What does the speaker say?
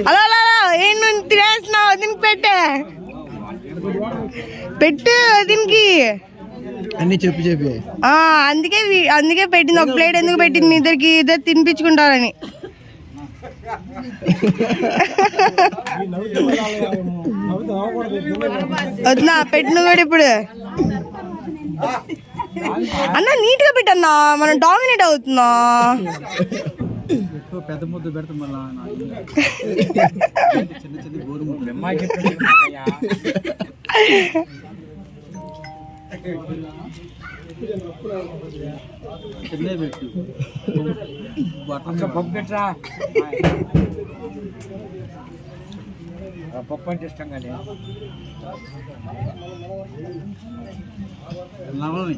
అలా అలా ఏం నువ్వు తినేస్తున్నావు? దీనికి పెట్టు దీనికి అన్ని చెప్పి అందుకే పెట్టింది. ఒక ప్లేట్ ఎందుకు పెట్టింది? మీ ఇద్దరు తినిపించుకుంటారని. వద్దా పెట్టిన కూడా ఇప్పుడు అన్న నీట్ గా పెట్టన్నా, మనం డామినేట్ అవుతున్నా. పెద్ద ముద్దు పెడతాం చిన్న చిన్న గోరు ముద్దు చిన్న పెట్టు పప్పు పెట్టరా. పప్పు అంటే ఇష్టం కానీ లవణి